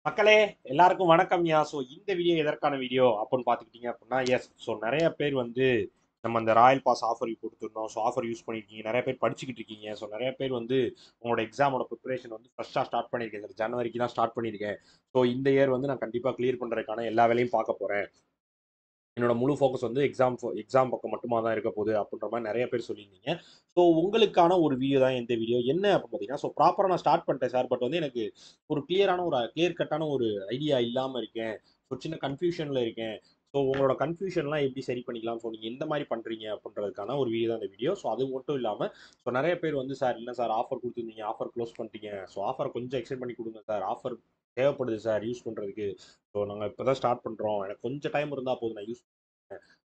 மக்களே எல்லாருக்கும் வணக்கம்யா. ஸோ இந்த வீடியோ எதற்கான வீடியோ அப்படின்னு பார்த்துக்கிட்டீங்க அப்படின்னா, எஸ், ஸோ நிறைய பேர் வந்து நம்ம இந்த ராயல் பாஸ் ஆஃபர் கொடுத்துருந்தோம். ஸோ ஆஃபர் யூஸ் பண்ணியிருக்கீங்க, நிறைய பேர் படிச்சுக்கிட்டு இருக்கீங்க. ஸோ நிறைய பேர் வந்து உங்களோட எக்ஸாமோட ப்ரிப்பரேஷன் வந்து ஃபர்ஸ்ட்டாக ஸ்டார்ட் பண்ணியிருக்கேன் சார், ஜனவரிக்கு தான் ஸ்டார்ட் பண்ணியிருக்கேன். ஸோ இந்த இயர் வந்து நான் கண்டிப்பாக கிளியர் பண்ணுறதுக்கான எல்லா வேலையும் பார்க்க போகிறேன். என்னோட முழு ஃபோக்கஸ் வந்து எக்ஸாம் பக்கம் மட்டுமா தான் இருக்க போகுது அப்படின்ற மாதிரி நிறைய பேர் சொல்லியிருந்தீங்க. ஸோ உங்களுக்கான ஒரு வீடியோ தான் இந்த வீடியோ. என்ன அப்படின்னு பார்த்தீங்கன்னா, ஸோ ப்ராப்பராக நான் ஸ்டார்ட் பண்ணிட்டேன் சார். பட் வந்து எனக்கு ஒரு கிளியர் கட்டான ஒரு ஐடியா இல்லாமல் இருக்கேன். ஸோ சின்ன கன்ஃபியூஷனில் இருக்கேன். ஸோ உங்களோட கன்ஃபியூஷன்லாம் எப்படி சரி பண்ணிக்கலாம், ஸோ நீங்கள் எந்த மாதிரி பண்ணுறீங்க அப்படின்றதுக்கான ஒரு வீடியோ தான் இந்த வீடியோ. ஸோ அது மட்டும் இல்லாமல் ஸோ நிறைய பேர் வந்து சார் இல்லை சார் ஆஃபர் கொடுத்துருந்தீங்க, ஆஃபர் க்ளோஸ் பண்ணிட்டீங்க, ஸோ ஆஃபர் கொஞ்சம் எக்ஸ்டெண்ட் பண்ணி கொடுங்க சார், ஆஃபர் தேவைப்படுது சார் யூஸ் பண்ணுறதுக்கு, ஸோ நாங்கள் இப்போ தான் ஸ்டார்ட் பண்ணுறோம், எனக்கு கொஞ்சம் டைம் இருந்தால் போதும், நான் யூஸ்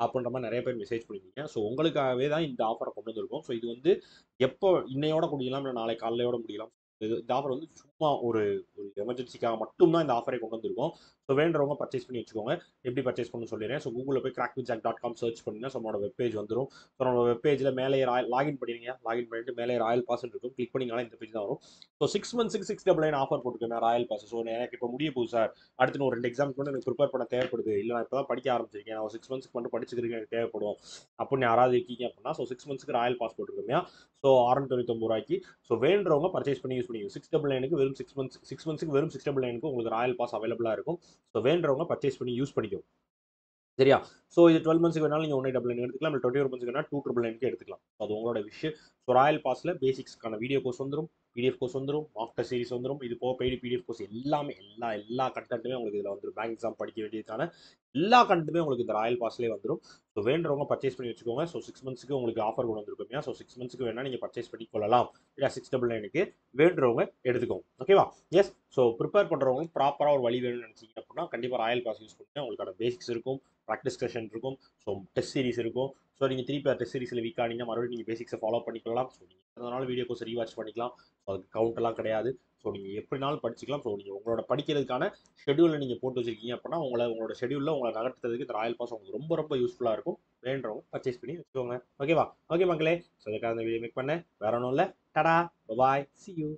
அப்படின்ற மாதிரி நிறைய பேர் மெசேஜ் பண்ணியிருக்கீங்க. ஸோ உங்களுக்காகவே தான் இந்த ஆஃபரை கொண்டு வந்திருக்கோம். ஸோ இது வந்து எப்போ இன்னையோட முடியலாம், இல்லை நாளை காலையோட முடியலாம். இந்த ஆஃபர் வந்து சும்மா ஒரு ஒரு எமர்ஜென்சிக்காக மட்டும்தான் இந்த ஆஃபரை கொண்டு வந்திருக்கோம். ஸோ வேண்டவங்க பர்ச்சேஸ் பண்ணி வச்சுக்கோங்க. எப்படி பர்ச்சேஸ் பண்ணணும்னு சொல்லிடுறேன். ஸோ கூகுளில் போய் crackwithjack.com சர்ச் பண்ணிங்கன்னா ஸோ நம்மளோட வெப்பேஜ் வந்துடும். ஸோ நம்மளோட வெப்பேஜில் மேலே லாகின் பண்ணிடுங்க. லாகின் பண்ணிட்டு மேலே ராயல் பாஸ் இருக்கும், கிளிக் பண்ணிங்கன்னா இந்த பேஜ் தான் வரும். ஸோ 6 months 699 ஆஃபர் போட்டுருக்கேன் ராயல் பாஸ். ஸோ எனக்கு இப்போ முடிய போகுது சார், அடுத்து ஒரு 2 எக்ஸாம்க்கு வந்து எனக்கு ப்ரிப்பேர் பண்ண தேவைப்படுது, இல்லை நான் இப்போ தான் படிக்க ஆரம்பிச்சிருக்கேன், நான் 6 monthsக்கு மட்டும் படிச்சுக்கிறதுக்கு எனக்கு தேவைப்படும் அப்படின்னு யாராவது இருக்கீங்க அப்படின்னா, ஸோ 6 monthsக்கு ராயல் பாஸ் போட்டுருக்கோம். ஸோ 699 ரூபாய்க்கு. ஸோ வேண்டவங்க பர்ச்சேஸ் பண்ணி யூஸ் பண்ணிக்கோங்க. 699க்கு வெறும் 6 monthsக்கு வெறும் 699க்கு உங்களுக்கு ராயல் பாஸ் அவைலபிளாக இருக்கும். ஸோ வேண்டவங்க பர்ச்சேஸ் பண்ணி யூஸ் பண்ணிக்கோ. சரியா? ஸோ இது 12 மந்த்ஸ்க்கு வேணாலும் நீங்கள் 1999 எடுத்துக்கலாம், இல்லை 21 மந்த்ஸ்க்கு வேணா 299க்கு எடுத்துக்கலாம். அது உங்களோட விஷயம். ஸோ ராயல் பாஸில் பேசிக்ஸ்க்கான வீடியோ கோர்ஸ் வந்துடும், பிடிஎஃப் கோர்ஸ் வந்துடும், மாக் டெஸ்ட் சீரிஸ் வந்துடும். இது போக பெய்டு பிடிஎஃப் கோர்ஸ் எல்லாமே எல்லா கண்டென்ட்டுமே உங்களுக்கு இதில் வந்துடும். பேங்க் எக்ஸாம் படிக்க வேண்டியதுக்கான எல்லா கண்டென்ட்டுமே உங்களுக்கு இந்த ராயல் பாஸ்லேயே வந்துடும். ஸோ வேண்டவங்க பர்ச்சேஸ் பண்ணி வச்சுக்கோங்க. ஸோ 6 monthsக்கு உங்களுக்கு ஆஃபர் கொண்டு வந்திருக்கும். ஸோ 6 monthsக்கு வேணா நீங்கள் பர்ச்சேஸ் பண்ணி கொள்ளலாம், இல்லை 699க்கு வேண்டுறவங்க எடுத்துக்கோங்க. ஓகேவா? எஸ். ஸோ ப்ரிப்பேர் பண்ணுறவங்க ப்ராப்பராக ஒரு வழி வேணும்னு நினச்சிங்க அப்படின்னா கண்டிப்பாக ராயல் பாஸ் யூஸ் பண்ணுங்க. உங்களுக்கான பேசிக்ஸ் இருக்கும், ப்ராக்டிஸ் செஷன் இருக்கும், ஸோ டெஸ்ட் சீரிஸ் இருக்கும். ஸோ நீங்கள் திருப்பி டெஸ்ட் சீரிஸில் வீக் ஆனீங்கன்னா மறுபடியும் நீங்கள் பேசிக்ஸை ஃபாலோ பண்ணிக்கலாம். ஸோ நீங்கள் அதனால வீடியோ கோர்ஸ் ரீவாச் பண்ணிக்கலாம். ஸோ அதுக்கு கவுண்ட் எல்லாம் கிடையாது. ஸோ நீங்கள் எப்படினாலும் படிச்சுக்கலாம். ஸோ நீங்கள் உங்களோட படிக்கிறதுக்கான ஷெடியூலில் நீங்கள் போட்டு வச்சிருக்கீங்க அப்படின்னா உங்களோட ஷெடியூலில் உங்களை நகர்த்துறதுக்கு இந்த ராயல் பாஸ் உங்களுக்கு ரொம்ப ரொம்ப யூஸ்ஃபுல்லாக இருக்கும். வேண்டவங்க பர்ச்சேஸ் பண்ணி வச்சுக்கோங்க. ஓகேவா? ஓகே மக்களே. ஸோ அதுக்காக இந்த வீடியோ மேக் பண்ணேன். வேற ஒன்றும் இல்லை. டடா, பாய், சி யூ.